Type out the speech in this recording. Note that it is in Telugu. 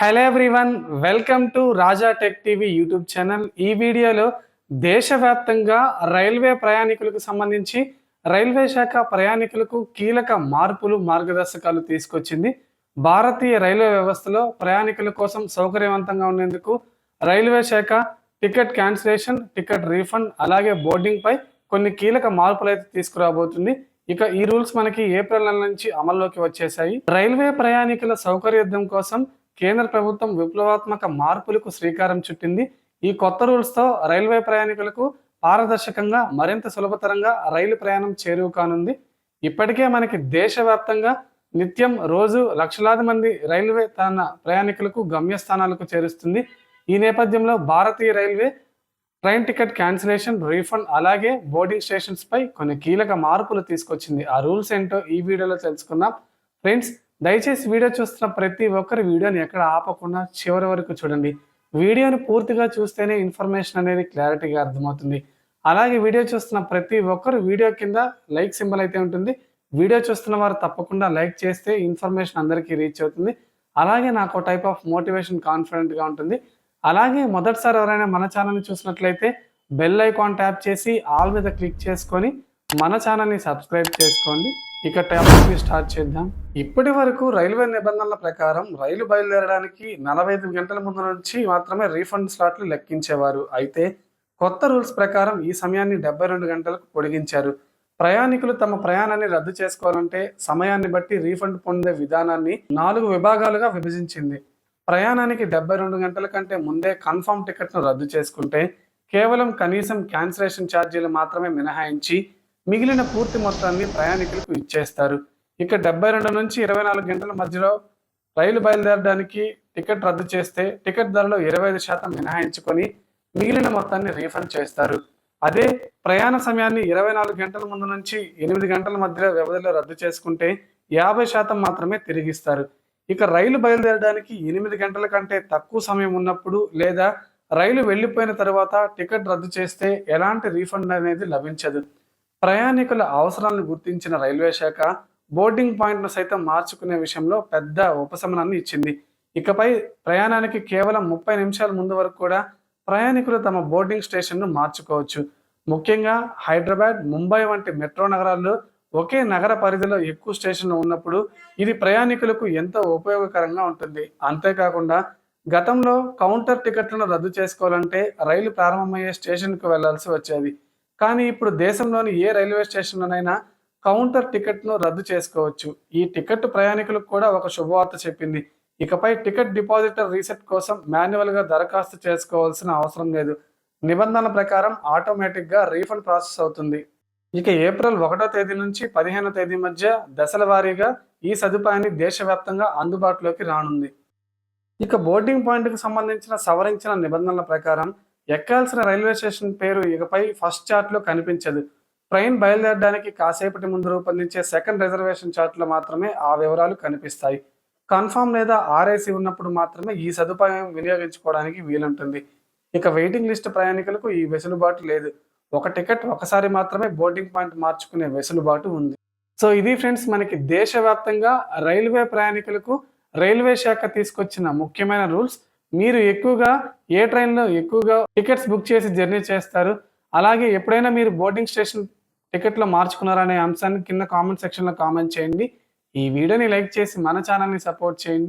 Hello everyone, welcome to Raja tech TV YouTube channel. ఈ వీడియోలో దేశవ్యాప్తంగా రైల్వే ప్రయాణికులకు సంబంధించి రైల్వే శాఖ ప్రయాణికులకు కీలక మార్పులు మార్గదర్శకాలు తీసుకొచ్చింది. భారతీయ రైల్వే వ్యవస్థలో ప్రయాణికుల కోసం సౌకర్యవంతంగా ఉండేందుకు రైల్వే శాఖ టికెట్ క్యాన్సిలేషన్, టికెట్ రీఫండ్, అలాగే బోర్డింగ్ పై కొన్ని కీలక మార్పులు అయితే తీసుకురాబోతుంది. ఇక ఈ రూల్స్ మనకి ఏప్రిల్ నెల నుంచి అమల్లోకి వచ్చేసాయి. రైల్వే ప్రయాణికుల సౌకర్యార్థం కోసం కేంద్ర ప్రభుత్వం విప్లవాత్మక మార్పులకు శ్రీకారం చుట్టింది. ఈ కొత్త రూల్స్తో రైల్వే ప్రయాణికులకు పారదర్శకంగా, మరింత సులభతరంగా రైలు ప్రయాణం చేరువ కానుంది. ఇప్పటికే మనకి దేశవ్యాప్తంగా నిత్యం రోజు లక్షలాది మంది రైల్వే తన ప్రయాణికులకు గమ్యస్థానాలకు చేరుస్తుంది. ఈ నేపథ్యంలో భారతీయ railway train ticket cancellation, refund, అలాగే బోర్డింగ్ స్టేషన్స్ పై కొన్ని కీలక మార్పులు తీసుకొచ్చింది. ఆ రూల్స్ ఏంటో ఈ వీడియోలో తెలుసుకుందాం. ఫ్రెండ్స్, దయచేసి వీడియో చూస్తున్న ప్రతి ఒక్కరి వీడియోని ఎక్కడ ఆపకుండా చివరి వరకు చూడండి. వీడియోని పూర్తిగా చూస్తేనే ఇన్ఫర్మేషన్ అనేది క్లారిటీగా అర్థమవుతుంది. అలాగే వీడియో చూస్తున్న ప్రతి ఒక్కరు వీడియో కింద లైక్ సింబల్ అయితే ఉంటుంది. వీడియో చూస్తున్న వారు తప్పకుండా లైక్ చేస్తే ఇన్ఫర్మేషన్ అందరికీ రీచ్ అవుతుంది. అలాగే నాకు టైప్ ఆఫ్ మోటివేషన్, కాన్ఫిడెంట్గా ఉంటుంది. అలాగే మొదటిసారి ఎవరైనా మన ఛానల్ని చూసినట్లయితే బెల్ ఐకాన్ ట్యాప్ చేసి ఆల్ మీద క్లిక్ చేసుకొని మన ఛానల్ని సబ్స్క్రైబ్ చేసుకోండి. ఇక టాపిక్ని స్టార్ట్ చేద్దాం. ఇప్పటి వరకు రైల్వే నిబంధనల ప్రకారం రైలు బయలుదేరడానికి 45 గంటల ముందు నుంచి మాత్రమే రీఫండ్ స్లాట్లు లెక్కించేవారు. అయితే కొత్త రూల్స్ ప్రకారం ఈ సమయాన్ని 72 గంటలకు పొడిగించారు. ప్రయాణికులు తమ ప్రయాణాన్ని రద్దు చేసుకోవాలంటే సమయాన్ని బట్టి రీఫండ్ పొందే విధానాన్ని 4 విభాగాలుగా విభజించింది. ప్రయాణానికి 72 గంటల కంటే ముందే కన్ఫర్మ్ టికెట్ను రద్దు చేసుకుంటే కేవలం కనీసం క్యాన్సిలేషన్ ఛార్జీలు మాత్రమే మినహాయించి మిగిలిన పూర్తి మొత్తాన్ని ప్రయాణికులకు ఇచ్చేస్తారు. ఇక 72 నుంచి 24 గంటల మధ్యలో రైలు బయలుదేరడానికి టికెట్ రద్దు చేస్తే టికెట్ ధరలో 25% మినహాయించుకొని మిగిలిన మొత్తాన్ని రీఫండ్ చేస్తారు. అదే ప్రయాణ సమయాన్ని 24 గంటల ముందు నుంచి 8 గంటల మధ్యలో వ్యవధిలో రద్దు చేసుకుంటే 50% మాత్రమే తిరిగిస్తారు. ఇక రైలు బయలుదేరడానికి 8 గంటల కంటే తక్కువ సమయం ఉన్నప్పుడు లేదా రైలు వెళ్ళిపోయిన తర్వాత టికెట్ రద్దు చేస్తే ఎలాంటి రీఫండ్ అనేది లభించదు. ప్రయాణికుల అవసరాలను గుర్తించిన రైల్వే శాఖ బోర్డింగ్ పాయింట్ను సైతం మార్చుకునే విషయంలో పెద్ద ఉపశమనాన్ని ఇచ్చింది. ఇకపై ప్రయాణానికి కేవలం 30 నిమిషాల ముందు వరకు కూడా ప్రయాణికులు తమ బోర్డింగ్ స్టేషన్ను మార్చుకోవచ్చు. ముఖ్యంగా హైదరాబాద్, ముంబై వంటి మెట్రో నగరాల్లో ఒకే నగర పరిధిలో ఎక్కువ స్టేషన్లు ఉన్నప్పుడు ఇది ప్రయాణికులకు ఎంతో ఉపయోగకరంగా ఉంటుంది. అంతేకాకుండా గతంలో కౌంటర్ టికెట్లను రద్దు చేసుకోవాలంటే రైలు ప్రారంభమయ్యే స్టేషన్కు వెళ్లాల్సి వచ్చేది. కానీ ఇప్పుడు దేశంలోని ఏ రైల్వే స్టేషన్లోనైనా కౌంటర్ టికెట్ను రద్దు చేసుకోవచ్చు. ఈ టికెట్ ప్రయాణికులకు కూడా ఒక శుభవార్త చెప్పింది. ఇకపై టికెట్ డిపాజిటర్ రీసెట్ కోసం మాన్యువల్గా దరఖాస్తు చేసుకోవాల్సిన అవసరం లేదు. నిబంధనల ప్రకారం ఆటోమేటిక్గా రీఫండ్ ప్రాసెస్ అవుతుంది. ఇక ఏప్రిల్ 1వ తేదీ నుంచి 15వ తేదీ మధ్య దశల వారీగా ఈ సదుపాయాన్ని దేశవ్యాప్తంగా అందుబాటులోకి రానుంది. ఇక బోర్డింగ్ పాయింట్కి సంబంధించిన సవరించిన నిబంధనల ప్రకారం ఎక్కాల్సిన రైల్వే స్టేషన్ పేరు ఇకపై ఫస్ట్ చార్ట్లో కనిపించదు. ట్రైన్ బయలుదేరడానికి కాసేపటి ముందు రూపొందించే సెకండ్ రిజర్వేషన్ చార్ట్లో మాత్రమే ఆ వివరాలు కనిపిస్తాయి. కన్ఫర్మ్ లేదా ఆర్ఏసీ ఉన్నప్పుడు మాత్రమే ఈ సదుపాయం వినియోగించుకోవడానికి వీలుంటుంది. ఇక వెయిటింగ్ లిస్ట్ ప్రయాణికులకు ఈ వెసులుబాటు లేదు. ఒక టికెట్ ఒకసారి మాత్రమే బోర్డింగ్ పాయింట్ మార్చుకునే వెసులుబాటు ఉంది. సో ఇది ఫ్రెండ్స్, మనకి దేశవ్యాప్తంగా రైల్వే ప్రయాణికులకు రైల్వే శాఖ తీసుకొచ్చిన ముఖ్యమైన రూల్స్. మీరు ఎక్కువగా ఏ ట్రైన్లో ఎక్కువగా టికెట్స్ బుక్ చేసి జర్నీ చేస్తారు, అలాగే ఎప్పుడైనా మీరు బోర్డింగ్ స్టేషన్ టికెట్లో మార్చుకున్నారనే అంశాన్ని కింద కామెంట్ సెక్షన్లో కామెంట్ చేయండి. ఈ వీడియోని లైక్ చేసి మన ఛానల్ని సపోర్ట్ చేయండి.